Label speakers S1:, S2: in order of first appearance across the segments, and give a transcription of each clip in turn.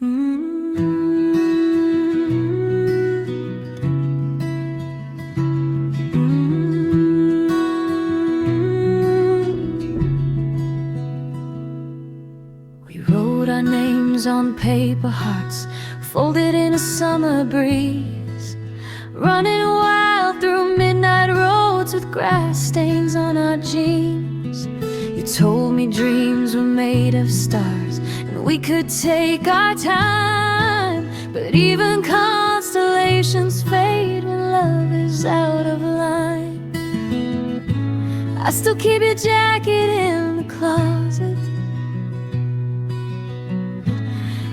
S1: We wrote our names on paper hearts, folded in a summer breeze, running wild through midnight roads with grass stains on our jeans. You told me dreams were made of stars and we could take our time, but even constellations fade when love is out of line. I still keep your jacket in the closet,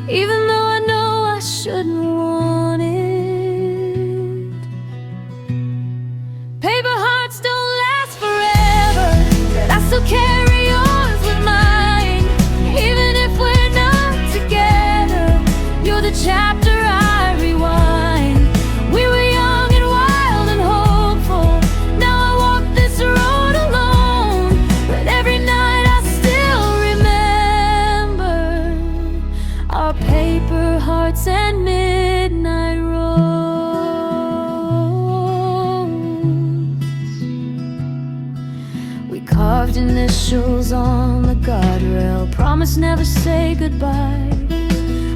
S1: even though I know I shouldn't want it. Paper hearts don't last forever, but I still carry yours with mine. Even if we're not together, you're the chapter I rewind. We were young and wild and hopeful, now I walk this road alone, but every night I still remember our paper hearts and midnight roads. We carved initials on the guardrail, promise never say goodbye.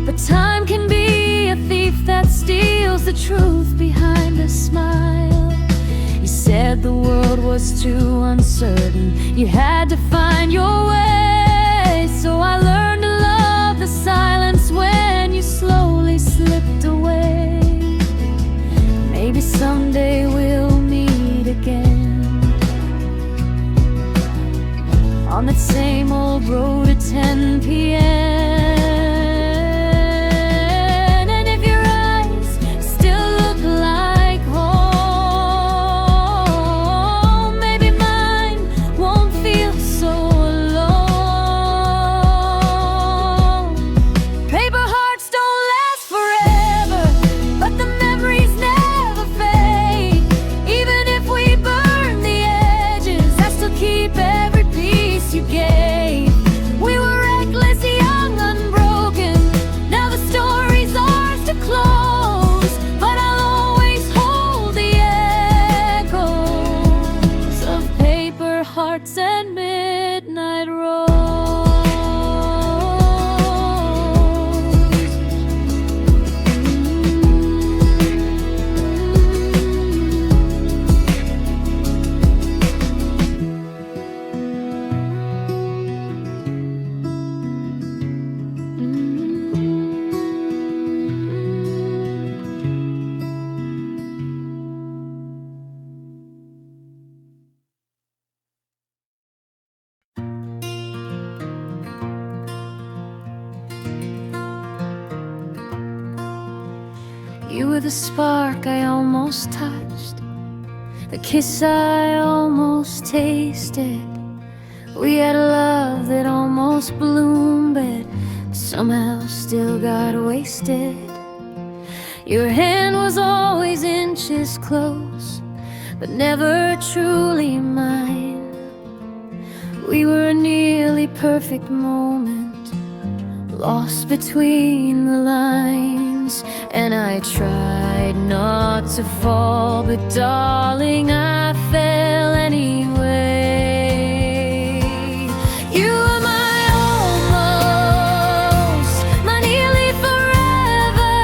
S1: But time can be a thief that steals the truth behind a smile. You said the world was too uncertain, you had to find your way. So I learned to love the silence when you slowly slipped away. Maybe someday we'll meet again on that same old road at 10 p.m. And if your eyes still look like home, maybe mine won't feel so alone. Paper hearts don't last forever, but the memories never fade. Even if we burn the edges, I still keep every piece you gave. We were reckless, young, unbroken. Now the story's ours to close, but I'll always hold the echoes of paper hearts and midnight roads. You were the spark I almost touched, the kiss I almost tasted. We had a love that almost bloomed, but somehow still got wasted. Your hand was always inches close, but never truly mine. We were a nearly perfect moment, lost between the lines. And I tried not to fall, but darling, I fell anyway. You were my almost, my nearly forever,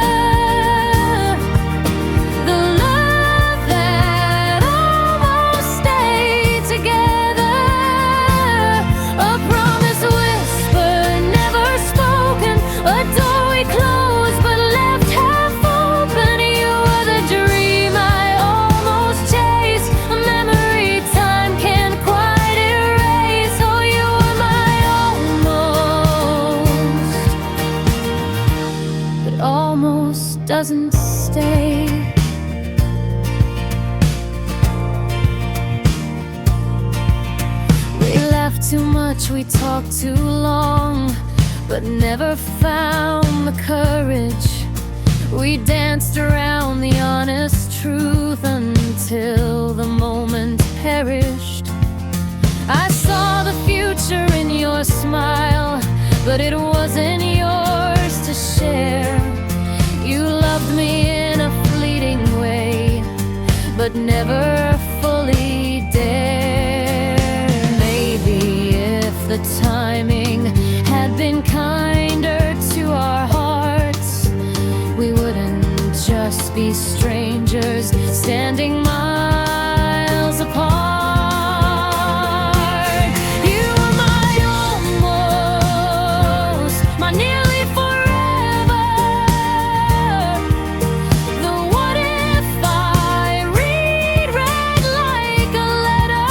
S1: the love that almost stayed together, a promise whispered, never spoken, a door we closed but left half open. You were the dream I almost chased, a memory time can't quite erase. Oh, you were my almost, but almost doesn't stay. We laughed too much, we talked too long, but never found the courage. We danced around the honest truth until the moment perished. I saw the future in your smile, but it wasn't yours to share. but never fully dare. Maybe if the timing had been kinder to our hearts, we wouldn't just be strangers standing miles apart. You were my almost, my nearly forever. The what if I reread like a letter,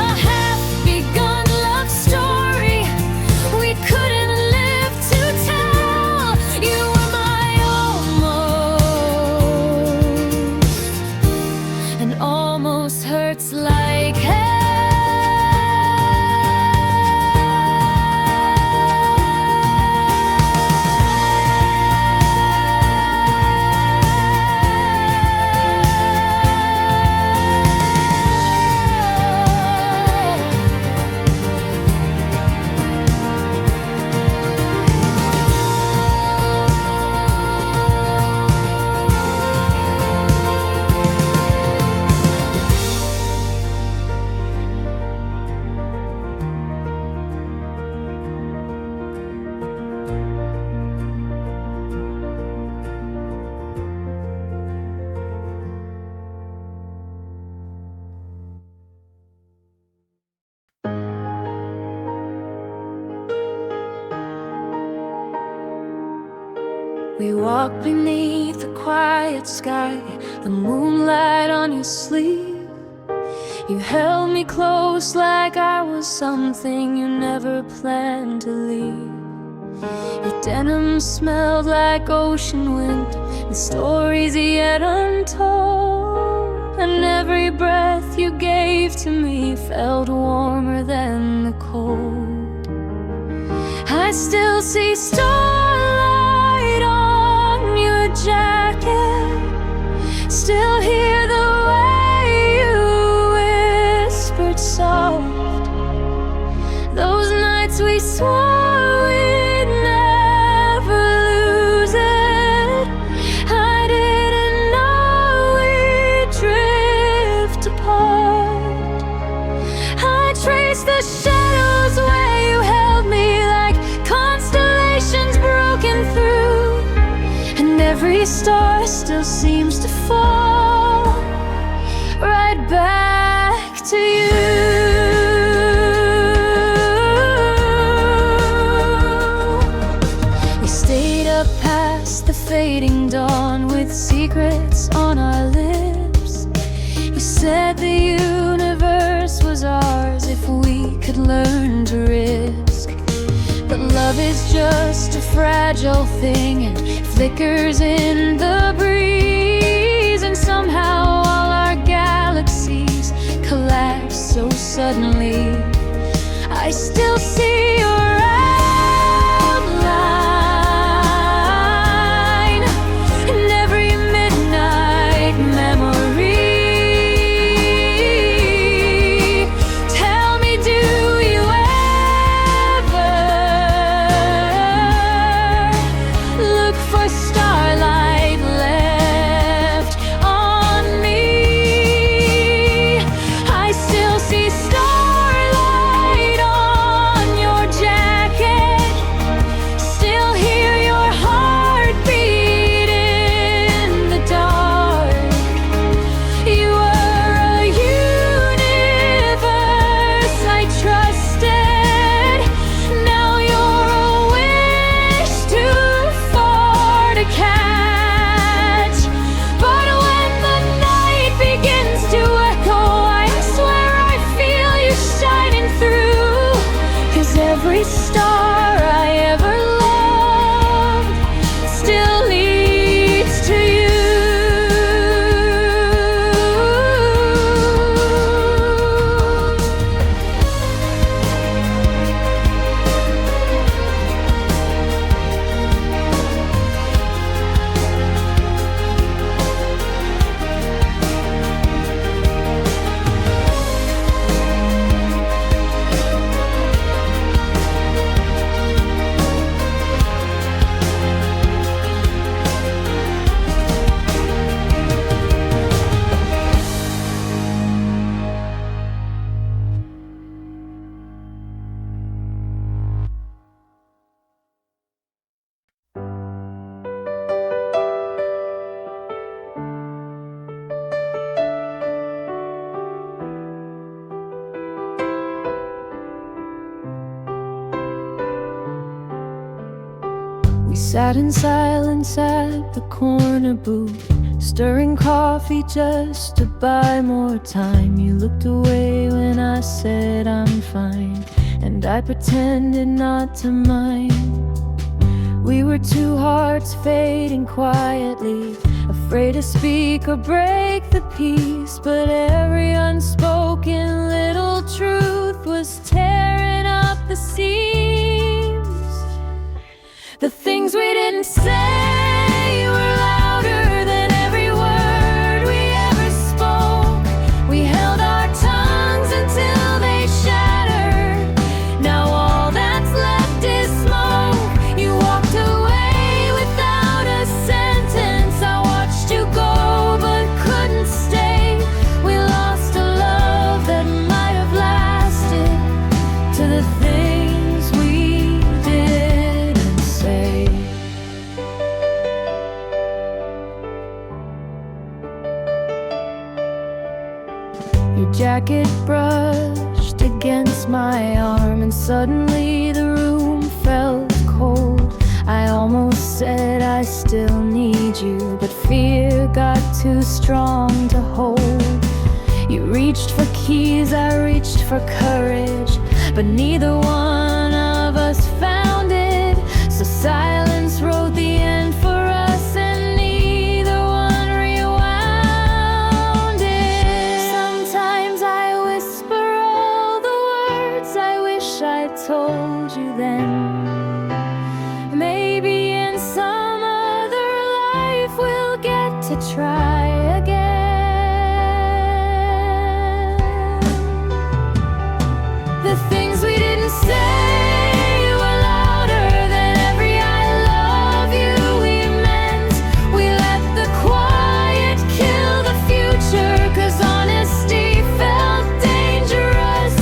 S1: a half-begun love story we couldn't live to tell. You were my almost, and almost hurts like hell. We walked beneath the quiet sky, the moonlight on your sleeve. You held me close like I was something you never planned to leave. Your denim smelled like ocean wind and stories yet untold. And every breath you gave to me felt warmer than the cold. I still see starlight on your jacket, still hear the way you whispered soft. Those nights we swore we'd never lose it, I didn't know we'd drift apart. I traced the shadows where you held me like constellations broken through, and every star still seems to fall right back to you. We stayed up past the fading dawn with secrets on our lips. You said the universe was ours if we could learn to risk. But love is just a fragile thing and flickers in the breeze, and somehow all our galaxies collapse so suddenly. I still see your outline in every midnight memory. Tell me, do you ever look for starlight left on me? I still see starlight on your jacket. We sat in silence at the corner booth, stirring coffee just to buy more time. You looked away when I said I'm fine, and I pretended not to mind. We were two hearts fading quietly, afraid to speak or break the peace. But every unspoken little truth was tearing up the seams. The things we didn't say were louder than every word we ever spoke. We held our tongues until they shattered. Now all that's left is smoke. You walked away without a sentence. I watched you go but couldn't stay. We lost a love that might have lasted, to the things we didn't say. Your jacket brushed against my arm, and suddenly the room felt cold. I almost said I still need you, but fear got too strong to hold. You reached for keys, I reached for courage, but neither one of us found it. So silence wrote the end for us, and neither one rewound it. Sometimes I whisper all the words I wish I told you then. Maybe in some other life we'll get to try again. The things we didn't say were louder than every I love you we meant. We let the quiet kill the future, 'cause honesty felt dangerous.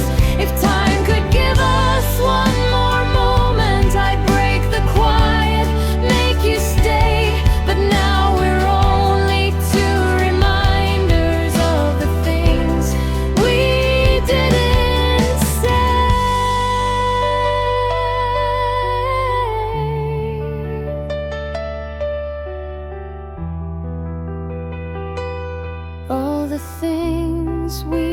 S1: If time could give us one more moment, I'd break the quiet, make you stay. But now we're only two reminders of the things we didn't say. All the things we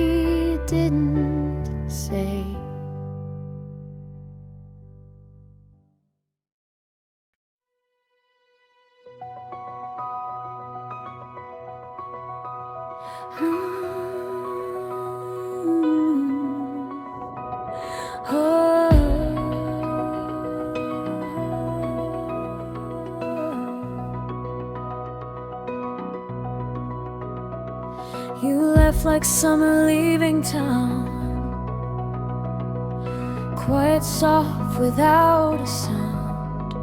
S1: didn't say. You left like summer leaving town, quiet, soft, without a sound.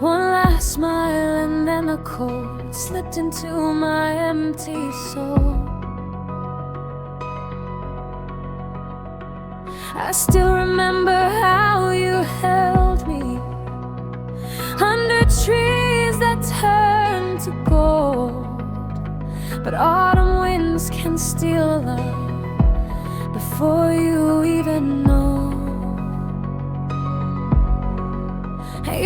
S1: One last smile and then a cold slipped into my empty soul. I still remember how you held me under trees that turned to gold. But autumn winds can steal love before you even know.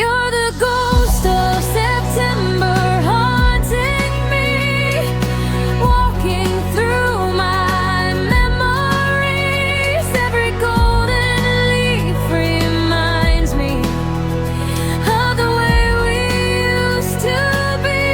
S1: You're the ghost of September haunting me, walking through my memories. Every golden leaf reminds me of the way we used to be.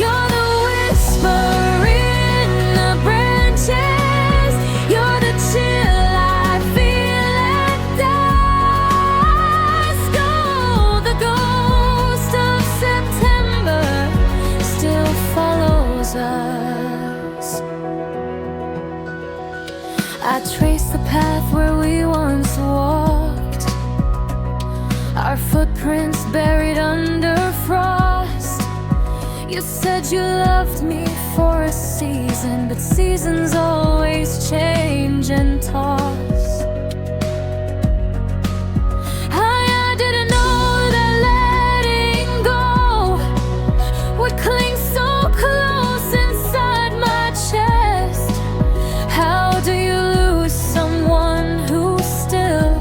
S1: You're the whisper in the branches. You're the chill I feel at dusk. Oh, the ghost of September still follows us. I trace the path where we once walked, our footprints buried under frost. You said you loved me for a season, but seasons always change and toss. I didn't know that letting go would cling so close inside my chest. How do you lose someone who still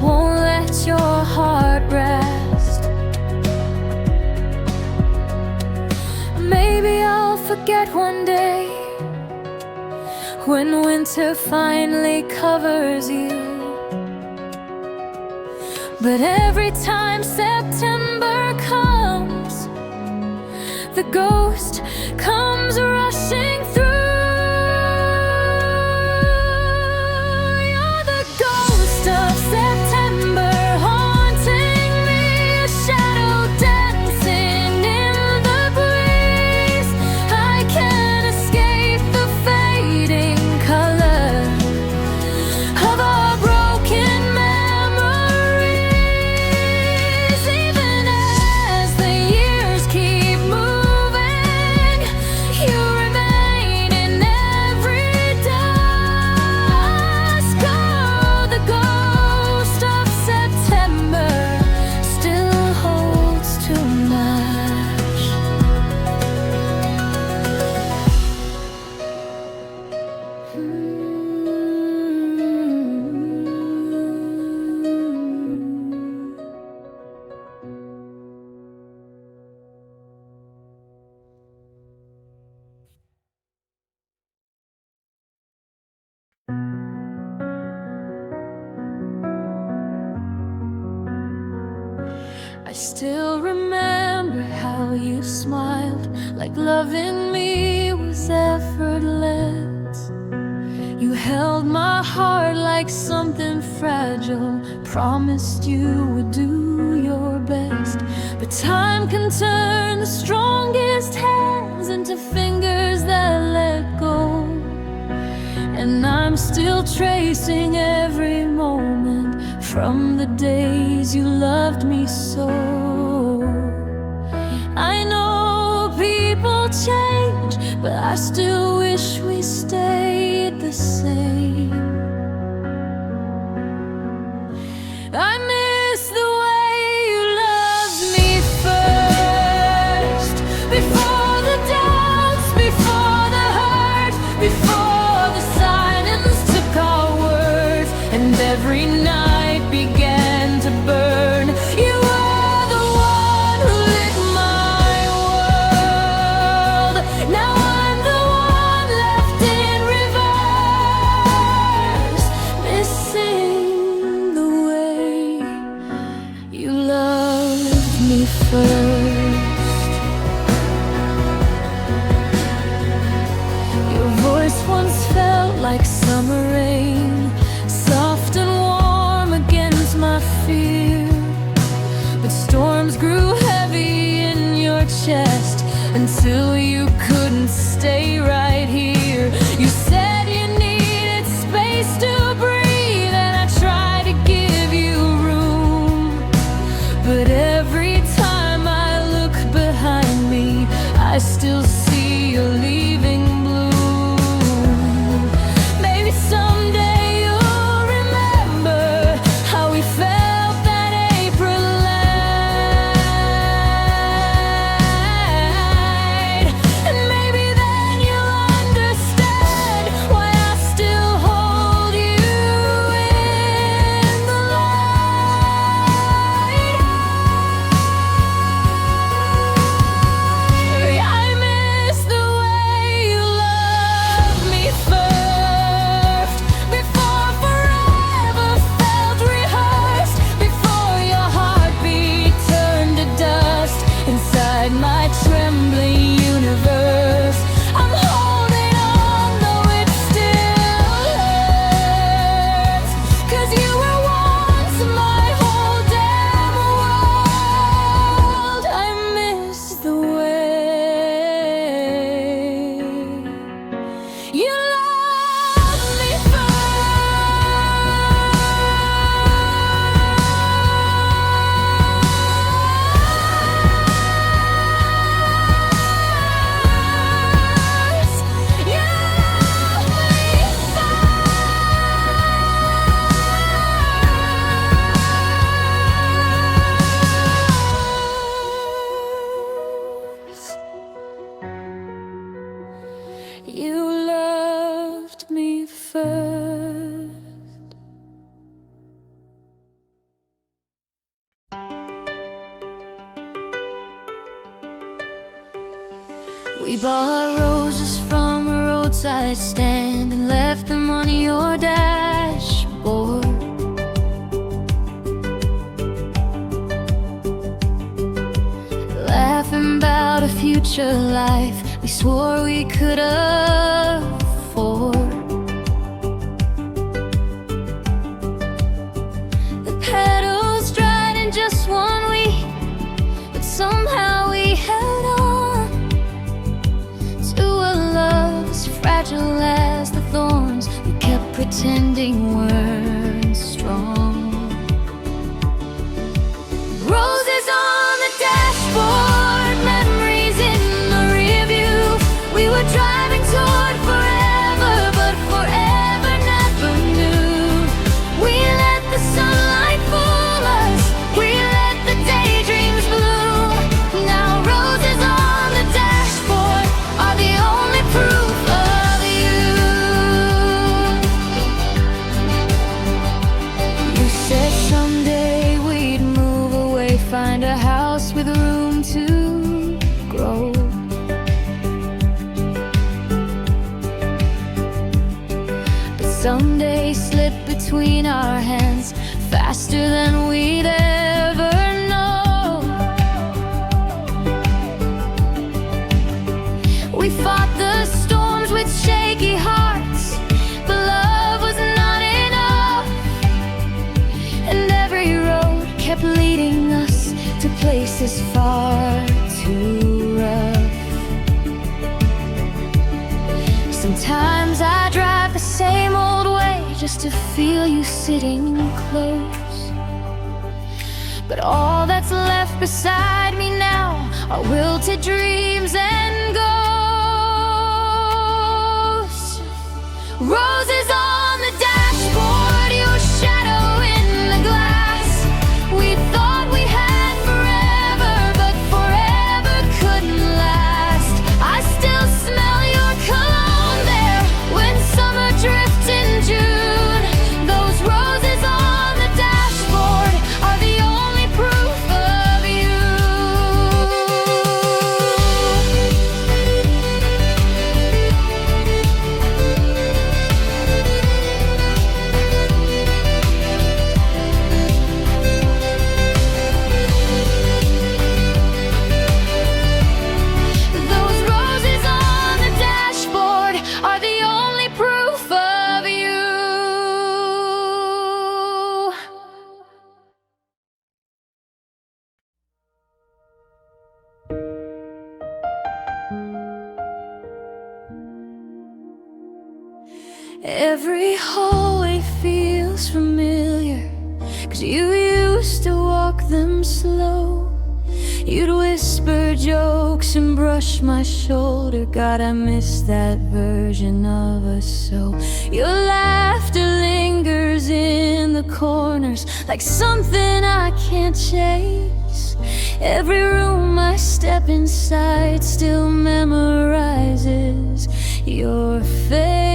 S1: won't let your heart rest? forget one day when winter finally covers you. But every time September comes, the ghost comes rushing through. You're the ghost of September, haunting me, a shadow dancing in the breeze. I can't escape the fading color of our broken memories. Even as the years keep moving, you remain in every dusk. Oh, the ghost of September still holds too much. I still remember how you smiled, like loving me was effortless. You held my heart like something fragile, promised you would do your best. But time can turn the strongest hands into fingers that let go. And I'm still tracing every moment from the days you loved me so. I know people change, but I still wish we stayed the same. I miss the way you loved me first, before the doubts, before the hurt, before the silence took our words, and every night began to burn. You were the one who lit my world. Now I'm the one left in reverse, missing the way you loved me first. Your voice once felt like summer rain, soft and warm against my fear. But storms grew heavy in your chest until you couldn't stay right here. You said you needed space to breathe, and I tried to give you room. But every time I look behind me, I still see you leaving bloom. Maybe someday you'll remember how we felt that April night. And maybe then you'll understand why We bought roses from a roadside stand and left them on your dashboard. Laughing about a future life we swore we could afford. The petals dried in just 1 week, but somehow we held on to a love as fragile as the thorns we kept pretending weren't strong. Roses on the dashboard, memories in the rear view. We were driving toward forever, but forever never knew. We let the sunlight fool us, we let the daydreams bloom. Now roses on the dashboard are the only proof of you. You said someday we'd move away, find a house with room to grow. But someday slipped between our hands faster than we'd ever know. We fought the storms with shaky hearts, but love was not enough. And every road kept leading us to places far too rough. Sometimes I drive the same old way just to feel you sitting close. But all that's left beside me now are wilted dreams and ghosts. Roses on the dashboard, your shadow in the glass. We thought we had forever, but forever couldn't last. I still smell your cologne there when summer drifts in June. Those roses on the dashboard are the only proof of you. Those roses on the dashboard are the only proof of you. Every hallway feels familiar, 'cause you used to walk them slow. You'd whisper jokes and brush my shoulder. God, I miss that version of us so. Your laughter lingers in the corners like something I can't chase. Every room I step inside still memorizes your face.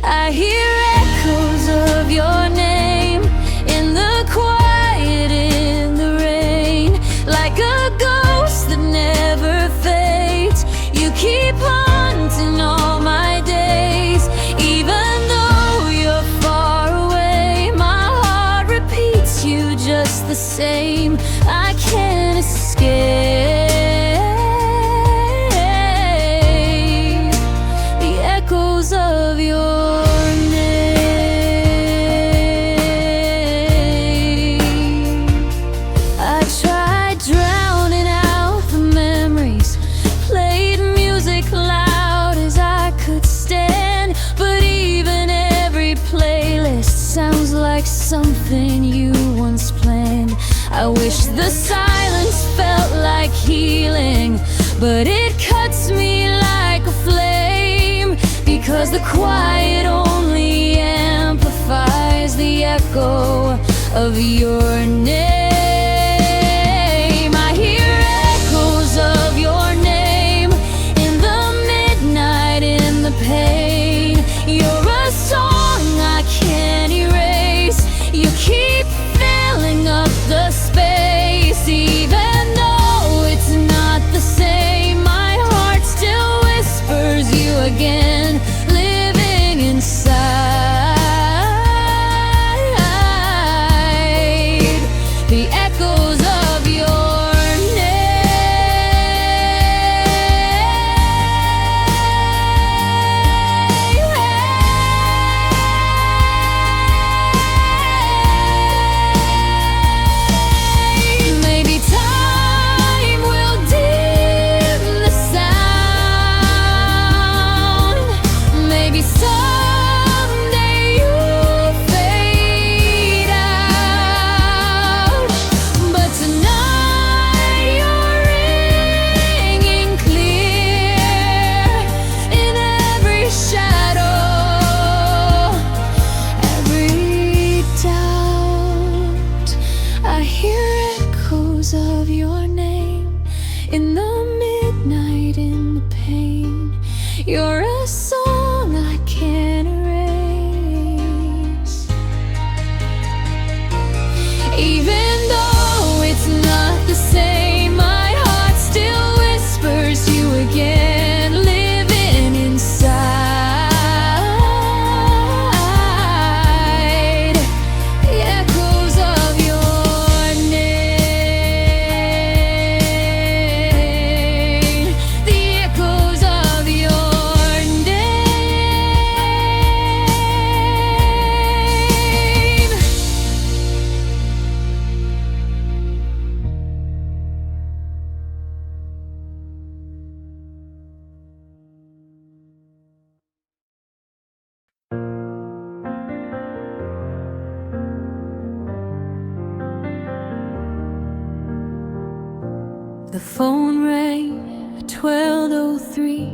S1: I hear echoes of your name in the quiet, in the rain, like a ghost that never fades. You keep haunting all my days, even though you're far away. My heart repeats you just the same. I can't escape the echoes of your name. I tried drowning out the memories, played music loud as I could stand, but even every playlist sounds like something you once planned. I wish the silence felt like healing, but it cuts me like a flame, because the quiet only amplifies the echo of your name. I hear echoes of your name in the midnight, in the pain. You're a song I can't erase. You keep filling up the space, even though it's not the same. echoes of your name in the midnight, in the pain. You're a song I can't erase. Even though it's not the same, my heart still whispers you again, living inside the echoes of your name, the echoes of your name. The phone rang at 12:03,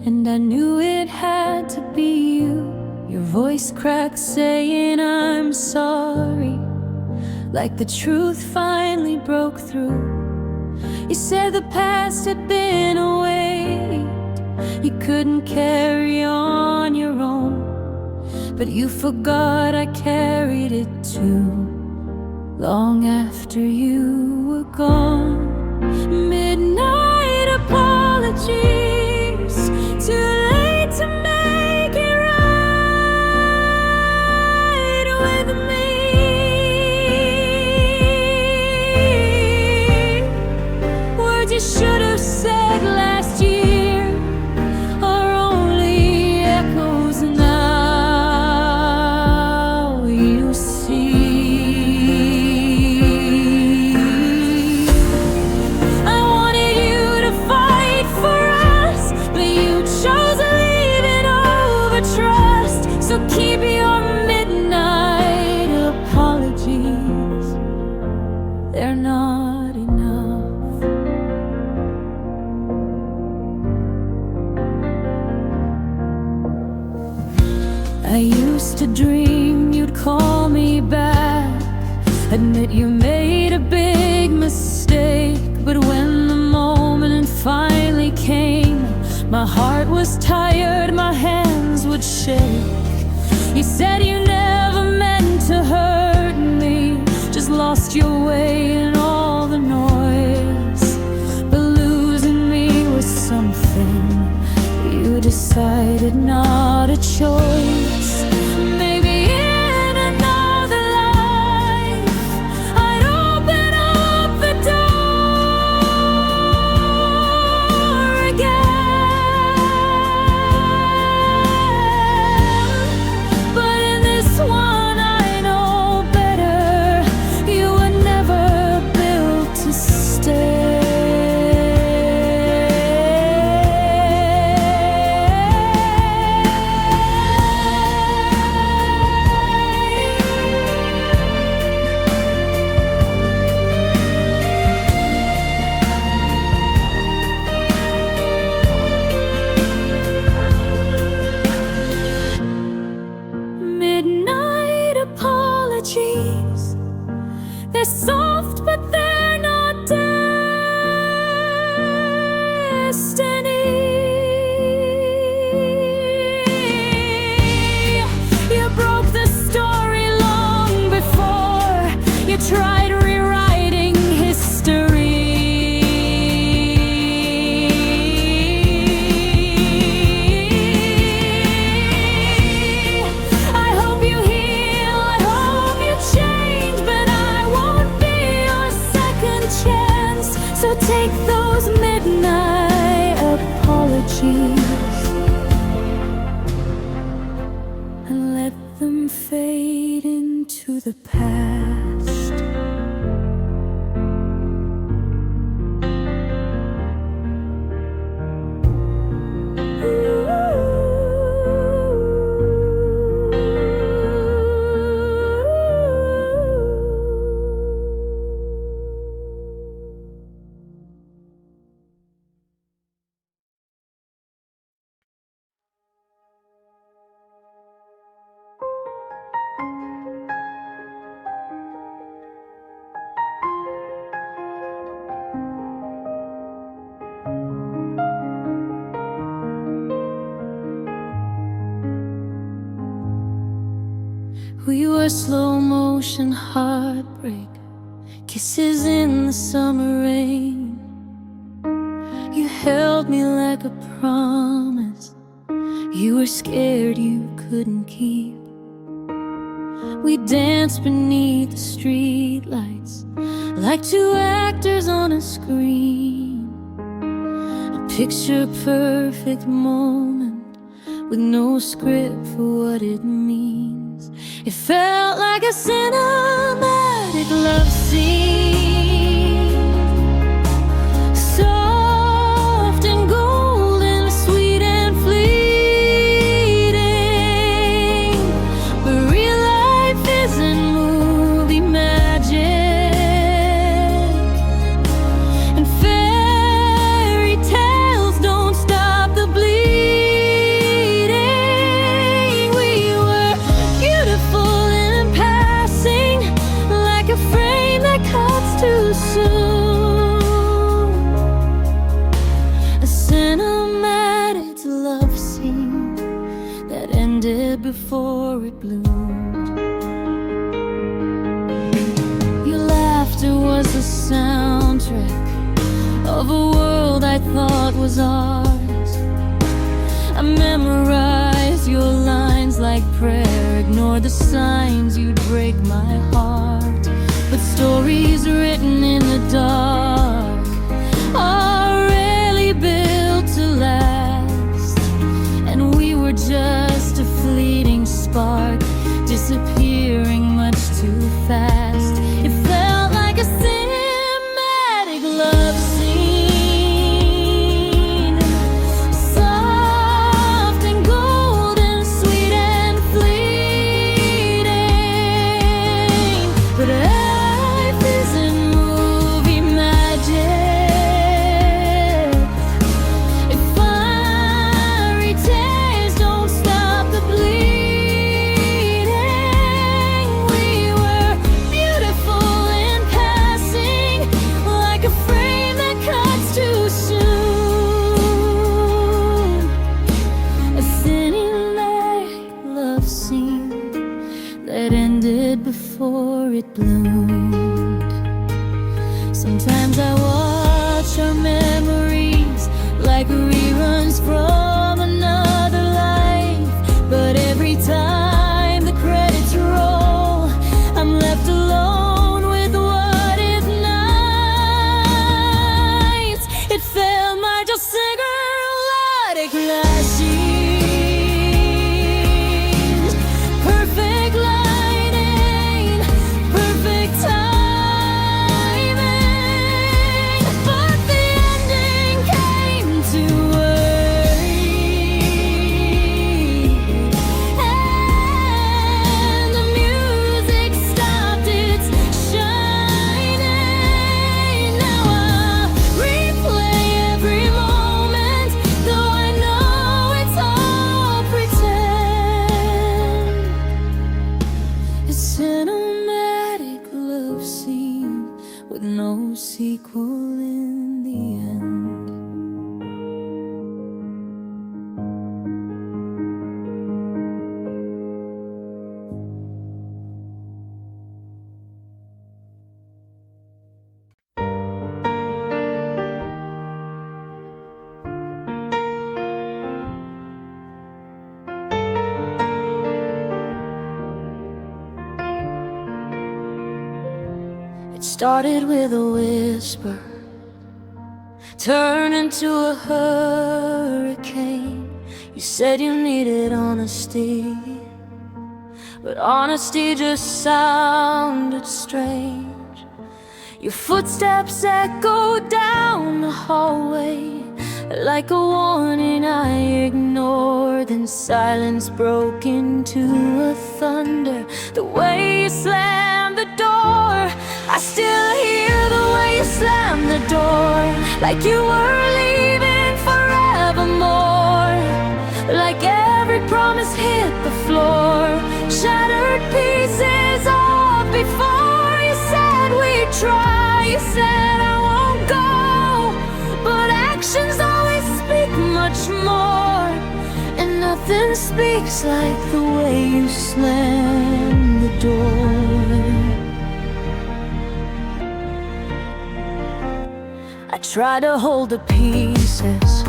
S1: and I knew it had to be you. Your voice cracked saying I'm sorry, like the truth finally broke through. You said the past had been a weight you couldn't carry on your own, but you forgot I carried it too, long after you were gone. Midnight apologies, too late to make it right with me. Words you should have said last year are only echoes now, you see. I wanted you to fight for us, but you chose leaving over trust. So keep your midnight apologies, they're not enough. I used to dream you'd call me back, admit you made a big mistake. But when the moment finally came, my heart was tired, my hands would shake. You said you never meant to hurt me, just lost your way in all the noise. But losing me was something you decided, not a choice. Maybe in another life I'd open up the door again. But in this one I know better, you were never built to stay. Midnight apologies, they're soft but they're not destiny. You broke the story long before you tried rewriting history. I hope you heal, I hope you change, but I won't be your second chance. So take those midnight apologies and let them fade into the past. slow motion heartbreak, kisses in the summer rain. You held me like a promise you were scared you couldn't keep. We danced beneath the streetlights like two actors on a screen. A picture-perfect moment with no script for what it means. It felt like a cinematic love scene, soft and golden, sweet and fleeting. But real life isn't movie magic, and fairy tales don't stop the bleeding. We were beautiful in passing, like a frame that cuts too soon. A cinematic love scene that ended before it bloomed. Your laughter was the soundtrack of a world I thought was ours. I memorized your lines like prayer, ignored the signs you'd break my heart. But stories written in the dark are rarely built to last, and we were just a fleeting spark, disappearing much too fast. It felt like a cinematic love scene, soft and golden, sweet and fleeting. But life isn't movie magic, if fiery tales don't stop the bleeding. We were beautiful in passing, like a frame that cuts too soon. A cinematic love scene that ended before it bloomed. Sometimes I watch our memories like reruns from another life, but every time the credits roll, I'm left alone with what if nights. It felt like just cinematic last scenes, perfect lighting, perfect timing. But the ending came too early, and the music stopped its shining. Now I replay every moment, though I know it's all pretend. A cinematic love scene with no sequel in the end. It started with a whisper, turned into a hurricane. You said you needed honesty, but honesty just sounded strange. Your footsteps echoed down the hallway like a warning I ignored. Then silence broke into a thunder, the way you slammed the door. I still hear the way you slammed the door, like you were leaving forevermore. Like every promise hit the floor, shattered pieces off before you said we'd try. You said I won't go, but actions always speak much more, and nothing speaks like the way you slam the door. I tried to hold the pieces,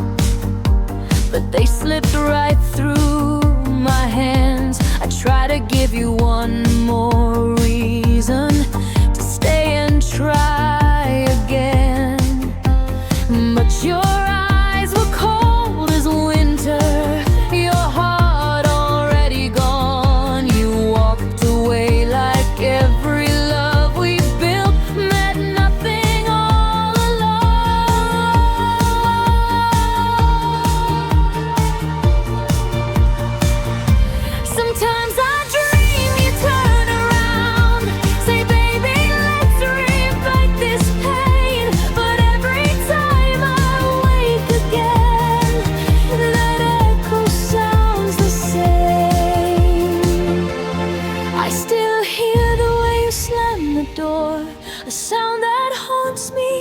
S1: but they slipped right through my hands. I try to give you one more reason to stay and try again, but your eyes were cold as winter, your heart already gone. You walked away like every love we built meant nothing all along. Sometimes I dream you turn around, say baby let's rewrite this pain, but every time I wake again, that echo sounds the same. I still hear the way you slam the door, a sound that haunts me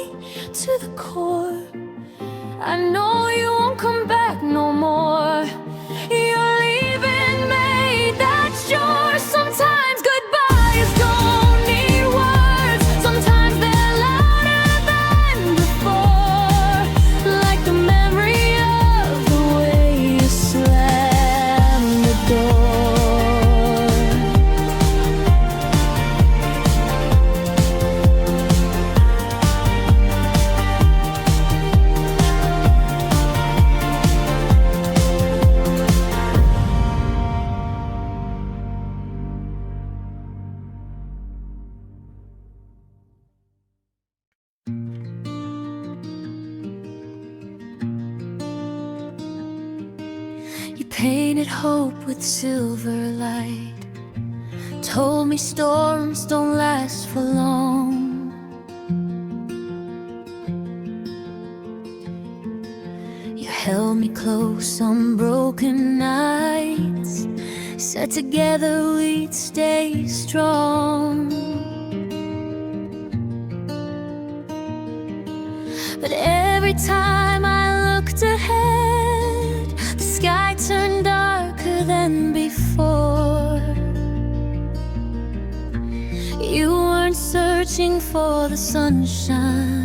S1: to the core. I know you won't come back no more. You're leaving me, that's yours. Sometimes goodbyes don't need words. Sometimes they're louder than before, like the memory of the way you slammed the door. You painted hope with silver light, told me storms don't last for long. You held me close on broken nights, said together we'd stay strong. But every time I looked ahead, the sky turned darker than before. You weren't searching for the sunshine,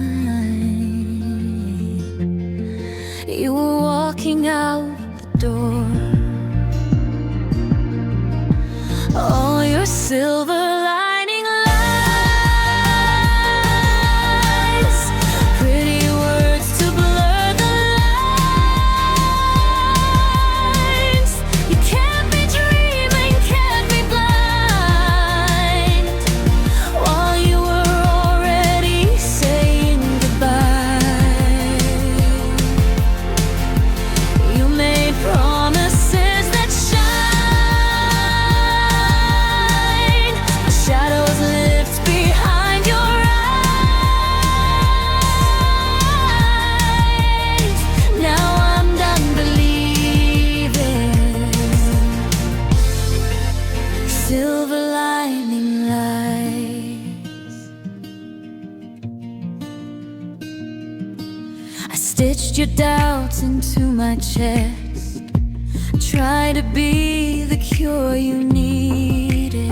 S1: you were walking out the door. All your silver lining lies, pretty words to blur the lines. You can't be dreaming, can't be blind, while you were already saying goodbye. You made promises that shine, shadows lift behind your eyes. Now I'm done believing. Silver lining lies. I stitched your doubts into my chest, try to be the cure you needed,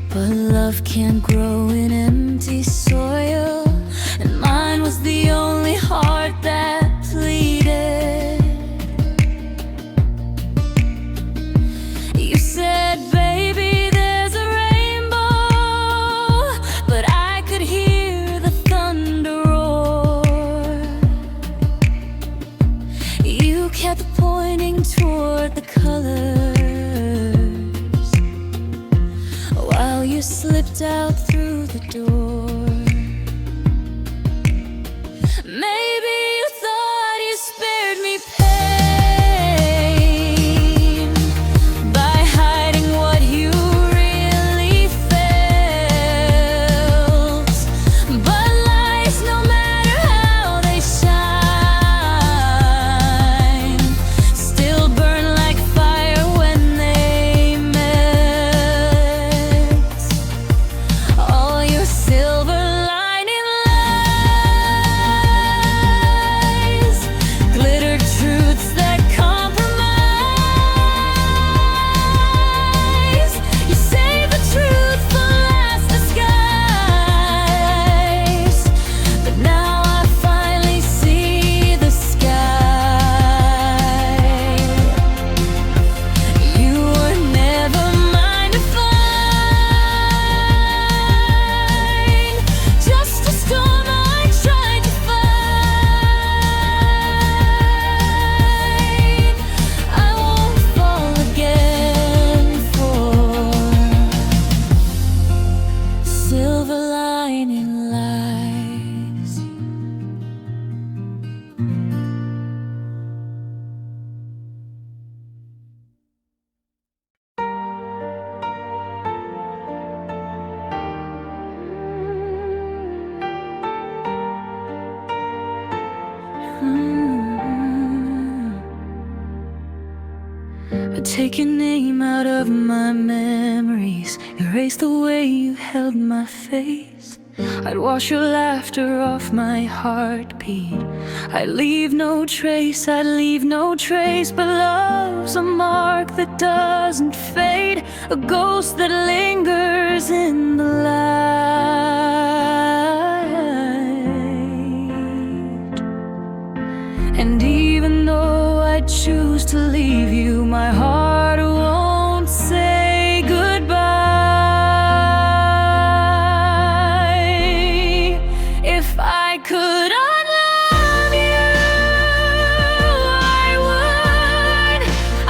S1: but love can't grow in empty soil, and mine was the only heart that pleaded. You said, baby, there's a rainbow, but I could hear the thunder roar. You kept pointing toward the colors, while you slipped out through the door. Maybe you thought you spared me pain by hiding what you really felt, but lies, no matter how they shine, still burn like fire when they met. All your silver lining lies. Take your name out of my memories, erase the way you held my face. I'd wash your laughter off my heartbeat. I'd leave no trace, I'd leave no trace. But love's a mark that doesn't fade, a ghost that lingers in the light. And even though I choose to leave you, my heart won't say goodbye. If I could unlove you, I would.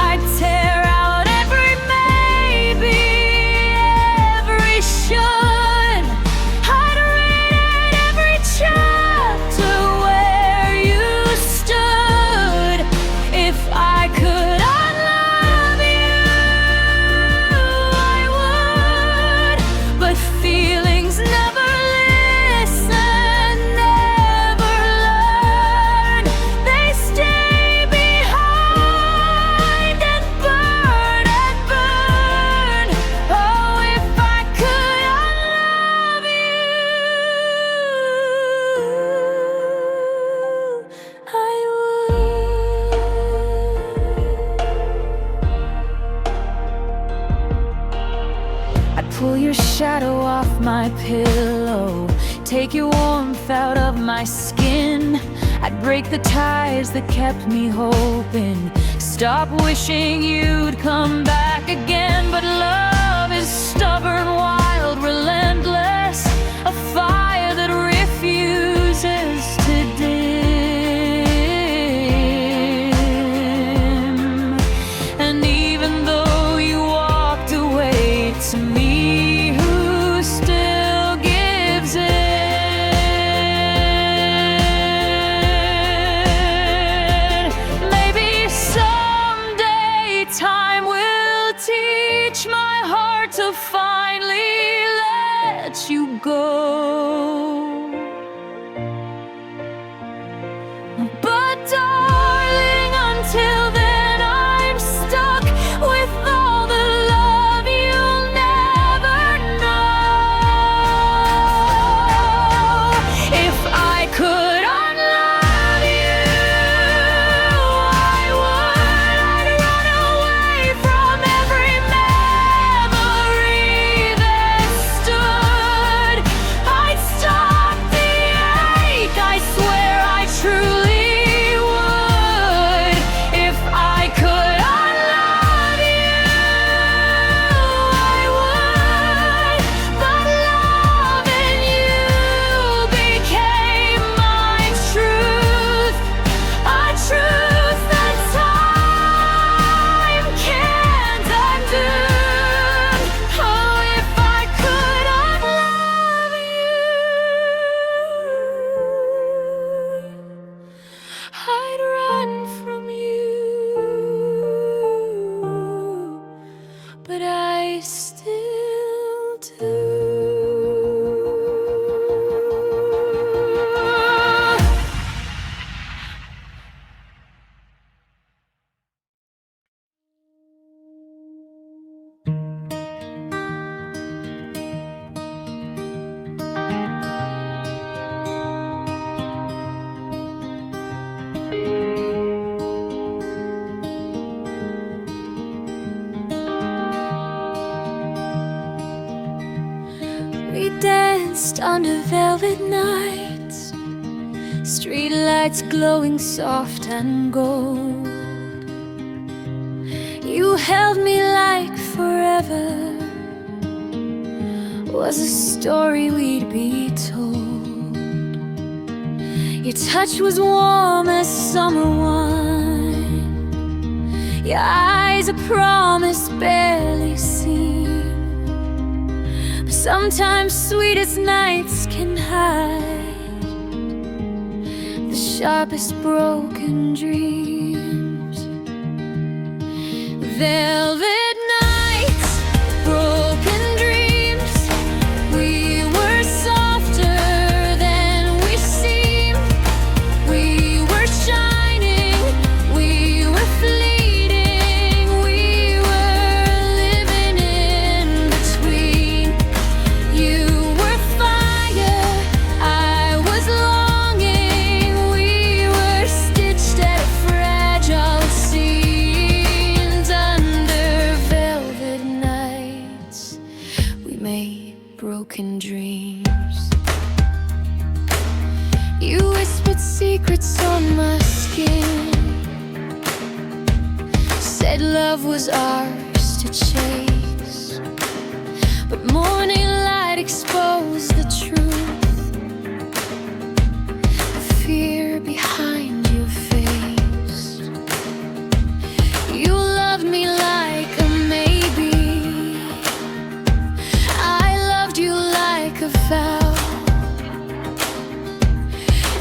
S1: I'd tear out every maybe, every should. I'd read every chapter where you stood. If I could unlove you, I would. But feelings never listen, never learn. They stay behind and burn and burn. Oh, if I could unlove you, I would. I'd pull your shadow off my pillow, take your warmth out of my skin. I'd break the ties that kept me hoping, stop wishing you'd come back again. But love is stubborn, wild, relentless, a fire that refuses to dim. And even though you walked away, to me who still gives in. Maybe someday time will teach my heart to finally let you go. But darling, until then I'm stuck with all the love you'll never know. If I could unlove you, I would. I'd run away from every memory that stood. I'd stop the ache, I swear I truly would. If I could unlove you, I would. But loving you became my truth, a truth that time can't undo. Oh, if I could unlove you, I'd run from you, but I still do. We danced under velvet nights, street lights glowing soft and gold. You held me like forever was a story we'd be told. Your touch was warm as summer wine, your eyes a promise barely seen. But sometimes sweetest nights can hide the sharpest broken dreams. Velvet nights, broken dreams. We were softer than we seemed. We were shining, we were fleeting, we we made broken dreams. You whispered secrets on my skin, said love was ours to chase, but morning light exposed the truth, the fear behind your face. You loved me like a maybe, I loved you like a vow.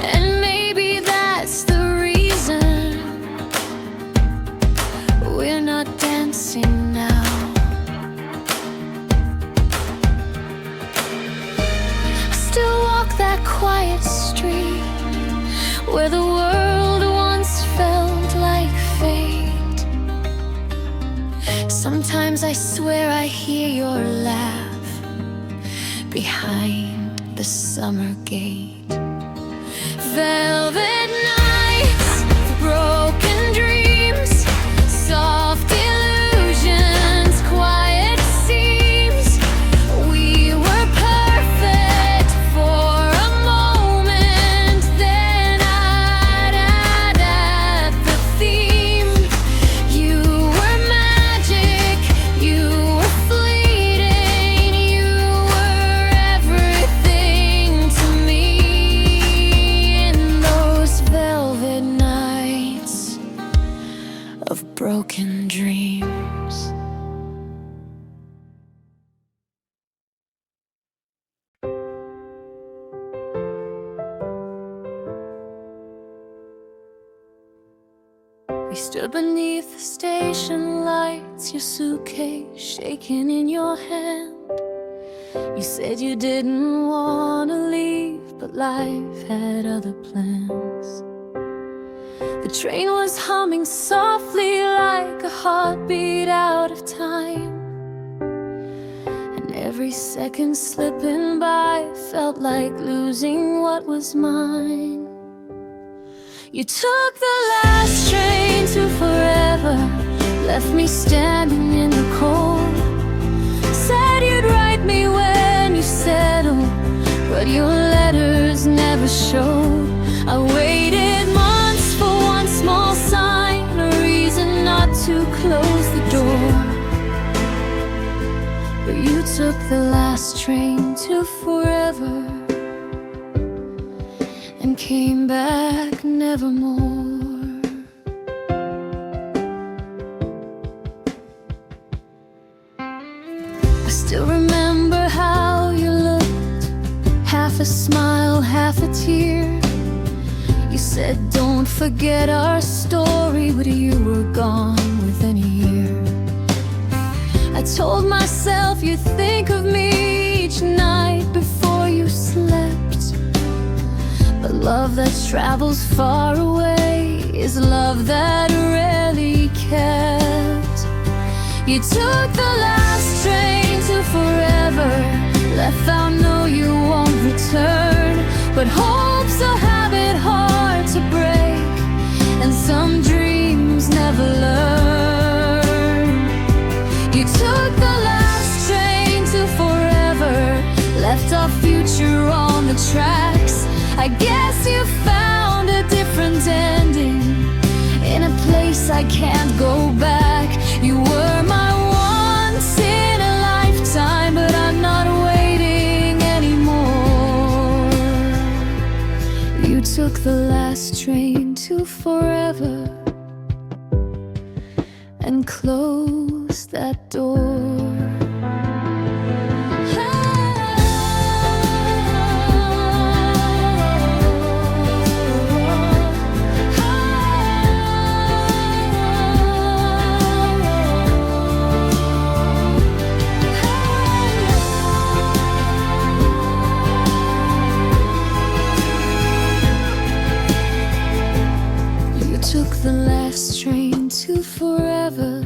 S1: And maybe that's the reason we're not dancing now. I still walk that quiet street where the world once felt like fate. Sometimes I swear I hear your laugh behind the summer gate. Velvet nights, broken dreams, soft illusions, quiet seems. We were perfect for a moment, then I'd add at the theme. You were magic, you were fleeting, you were everything to me. Velvet nights of broken dreams. We stood beneath the station lights, your suitcase shaking in your hand. You said you didn't want to leave, but life had other plans. The train was humming softly like a heartbeat out of time, and every second slipping by felt like losing what was mine. You took the last train to forever, left me standing in the cold. Said you'd write me when you settled, but your letters never showed. I waited months for one small sign, a reason not to close the door. But you took the last train to forever and came back nevermore. I still remember how you looked, half a smile, half a tear. You said don't forget our story, but you were gone within a year. I told myself you'd think of me each night before you slept, but love that travels far away is love that rarely kept. You took the last train to forever, left out know you won't return, but hope's a habit hard to break, and some dreams never learn. You took the last train to forever, left our future on the tracks. I guess you found a different ending in a place I can't go back. You were my once in a lifetime, but I'm not waiting anymore. You took the last train to forever and closed that door. Took the last train to forever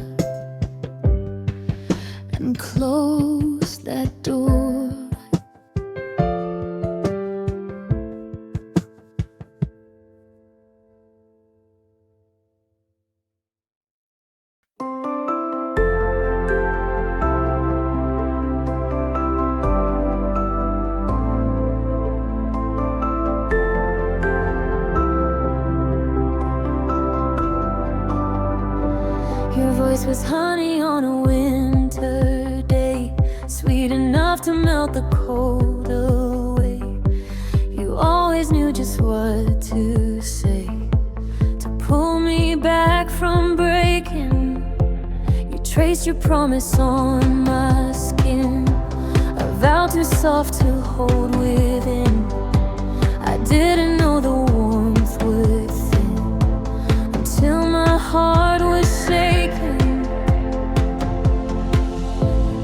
S1: voice was honey on a winter day, sweet enough to melt the cold away. You always knew just what to say to pull me back from breaking. You traced your promise on my skin, a vow too soft to hold within. I didn't know the warmth within until my heart was shaken.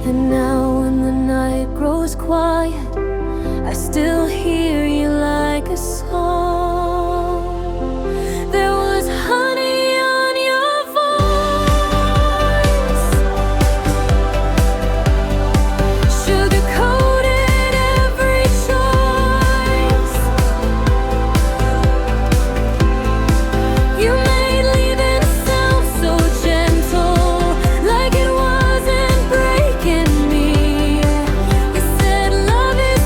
S1: And now when the night grows quiet, I still hear you like a song. There was honey on your voice, sugar-coated every choice you made, leaving sound so gentle, like it wasn't breaking me. You said love is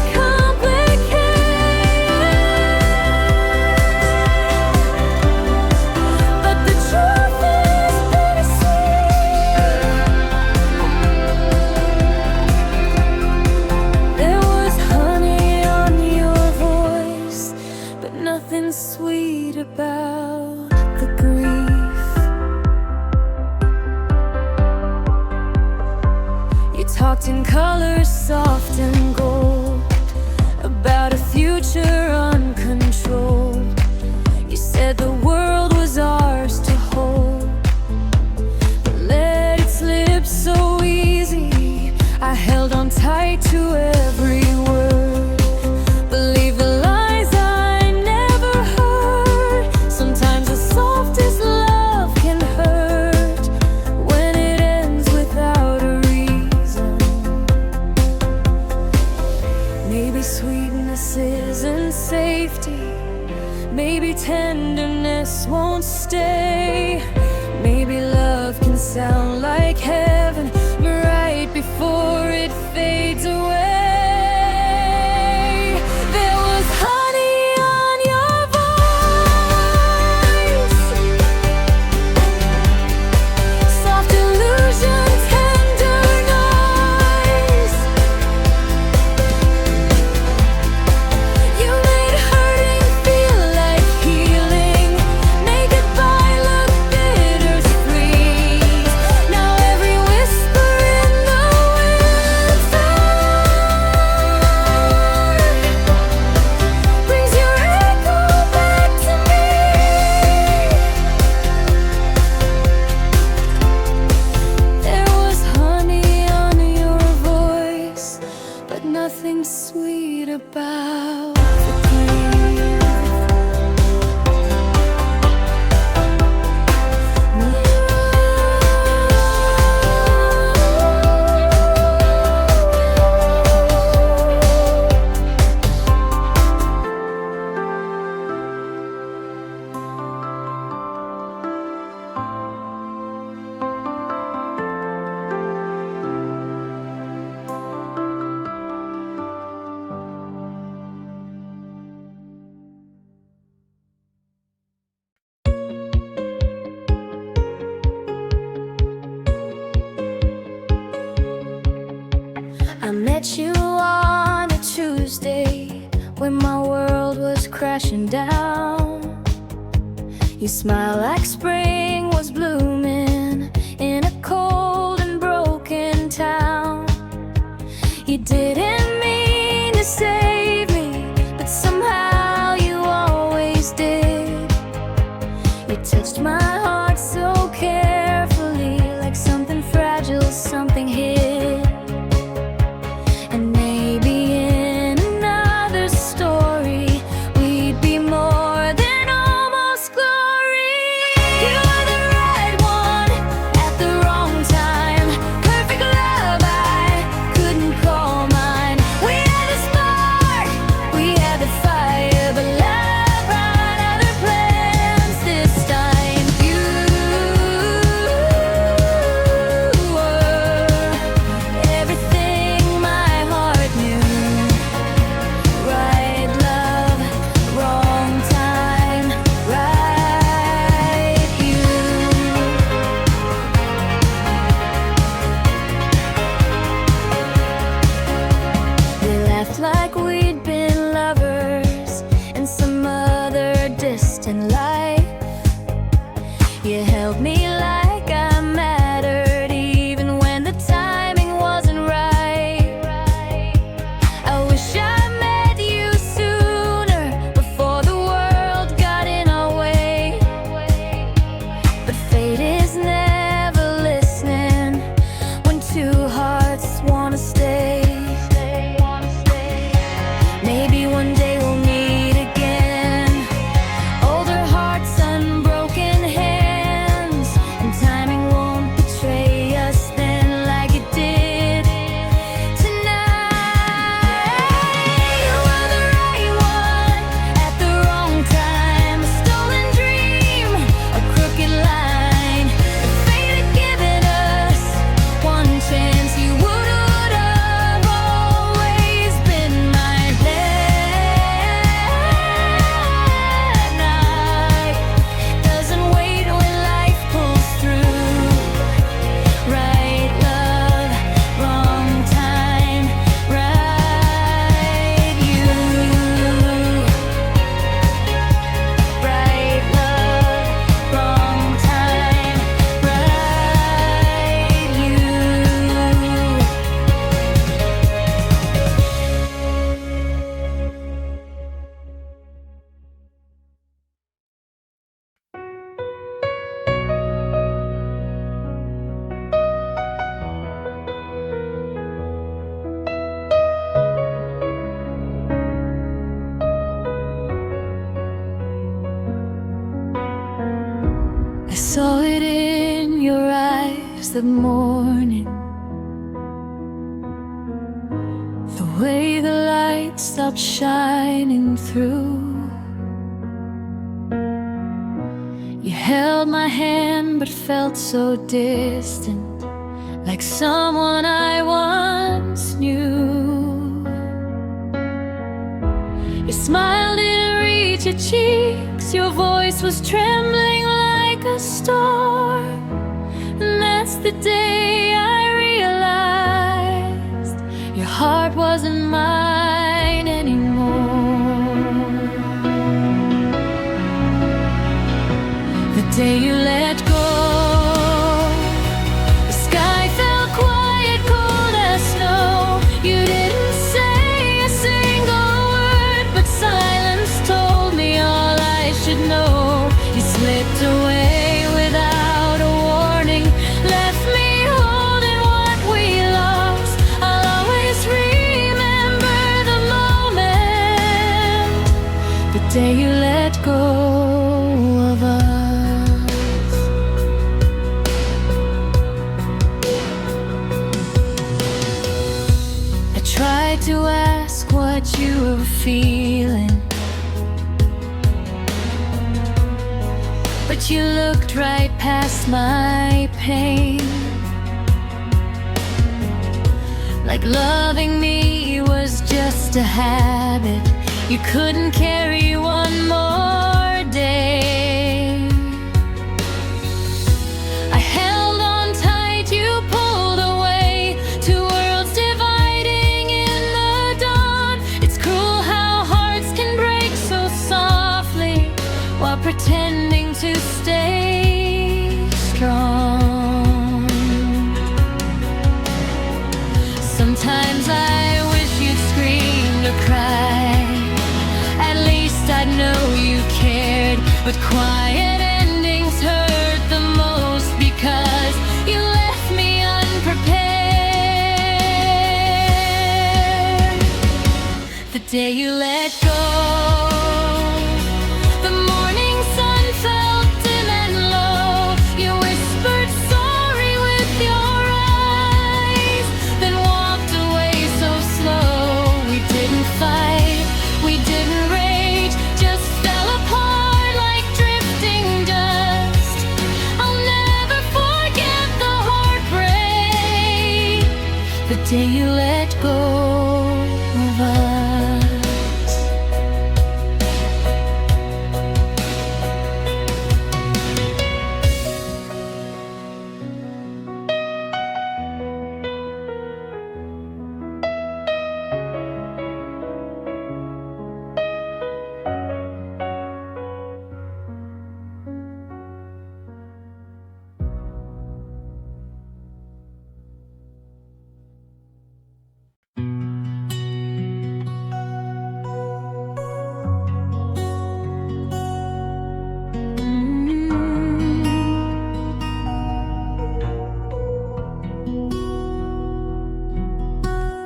S1: but the truth is bittersweet. There was honey on your voice, but nothing sweet about the grief. You talked in colors soft and gold, about a future uncontrolled. You said the world was ours to hold, but let it slip so easy. I held on tight to every word, believe the lies I never heard. Sometimes the softest love can hurt when it ends without a reason. Maybe sweetness isn't safety, maybe tenderness won't stay. Maybe love can sound like heaven, but right before it fades away. There was honey on your voice, soft illusion, tender noise. You made hurting feel like healing, made goodbye look bittersweet. Now every whisper in the winter brings your echo back to me. There was honey on your voice, but nothing sweet about the grief. I met you on a Tuesday when my world was crashing down. You smiled like spring was blooming in a cold and broken town. You didn't mean to save me, but somehow you always did. You touched my heart so carefully, like something fragile, something hid. And maybe in another story we'd be more than almost glory. You were the right one at the wrong time, perfect love I couldn't call mine. the morning, the way the light stopped shining through. You held my hand but felt so distant, like someone I once knew. Your smile didn't reach your cheeks, your voice was trembling like a storm. And that's the day I realized your heart wasn't mine anymore. The day you let go, the sky felt quiet, cold as snow. You didn't say a single word, but silence told me all I should know. You slipped away without a warning, left me holding what we lost. I'll always remember the moment, the day you let go of us. I tried to ask what you were feeling, but you looked right past my pain. Like loving me was just a habit you couldn't carry one more day. I held on tight, you pulled away, two worlds dividing in the dawn. It's cruel how hearts can break so softly while pretending to stay strong. Sometimes I wish you'd screamed or cried, at least I'd know you cared. But quiet endings hurt the most because you left me unprepared. The day you let go, the morning sun felt dim and low. You whispered sorry with your eyes, then walked away so slow. We didn't fight, we didn't rage, just fell apart like drifting dust. I'll never forget the heartbreak, the day you let go of us.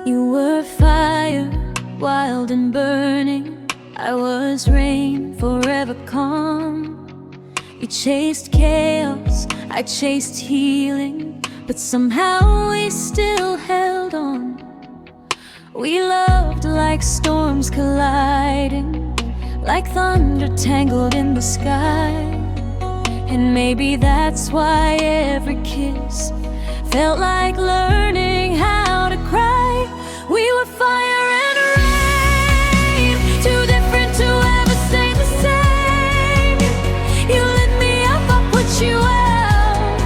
S1: You were fire, wild and burning. I was rain, forever calm. You chased chaos, I chased healing, but somehow we still held on. We loved like storms colliding, like thunder tangled in the sky. And maybe that's why every kiss felt like learning how to cry. We were fire and rain, too different to ever stay the same. You lit me up, I put you out.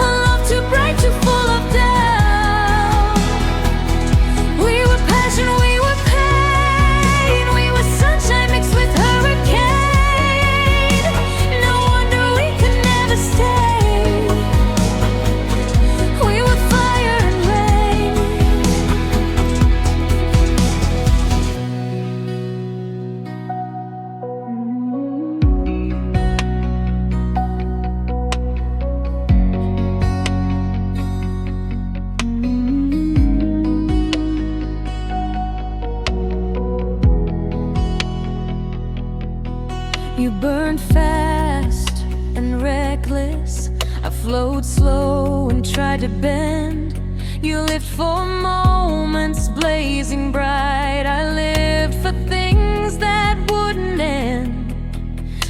S1: A love too bright, too full of doubt. We were passion, we were pain, we were sunshine mixed with hurricane. No wonder we could never stay. We were fire and rain. You burned fast and reckless. I flowed slow and tried to bend. You lived for moments blazing bright. I lived for things that wouldn't end.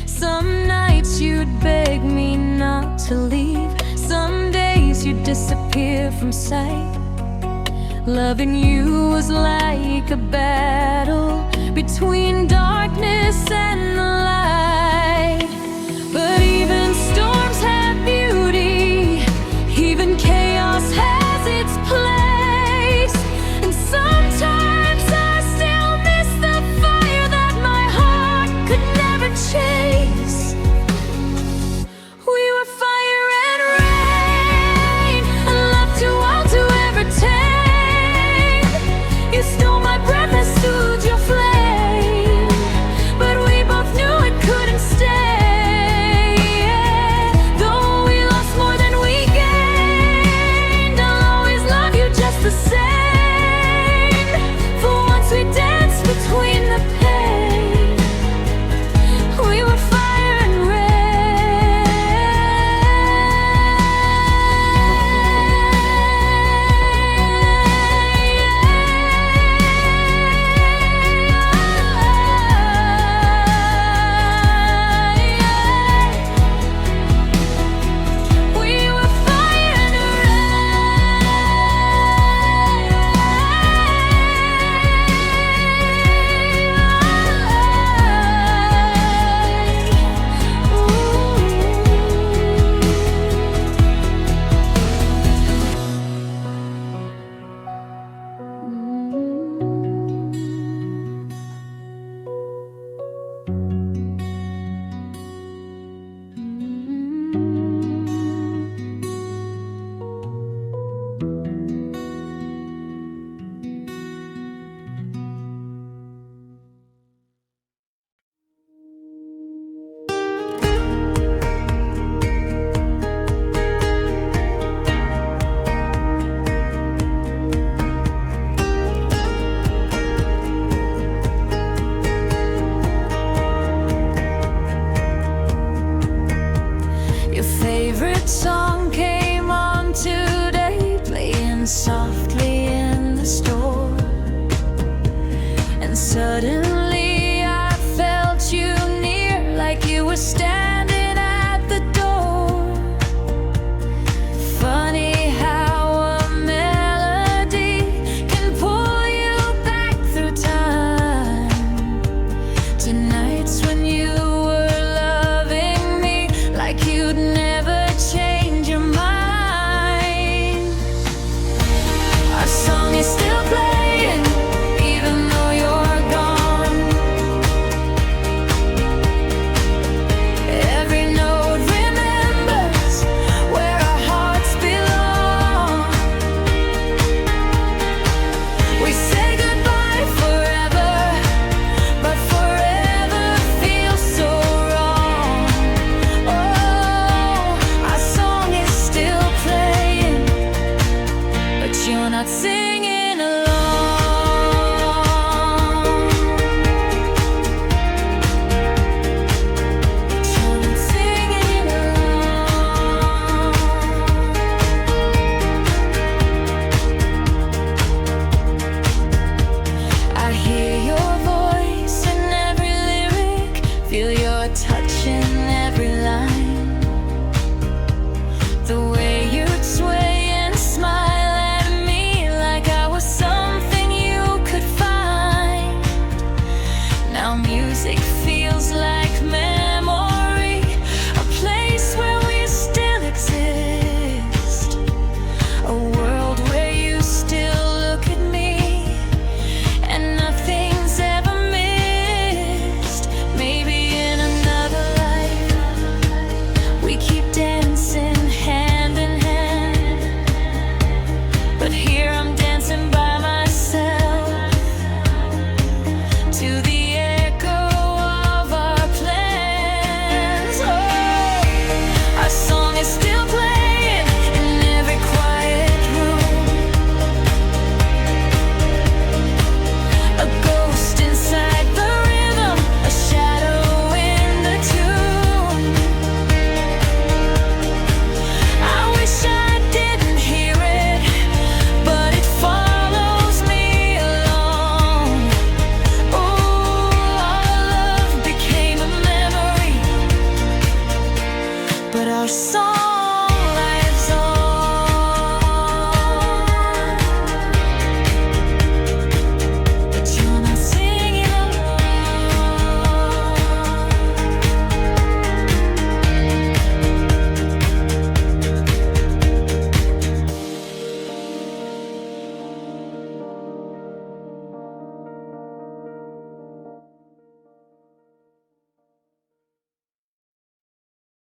S1: Some nights you'd beg me not to leave. Some days you'd disappear from sight. Loving you was like a battle between darkness and the light. But even storms have beauty, even chaos has its place. And sometimes I still miss the fire that my heart could never chase. We were fire and rain, and love too wild to ever tame. You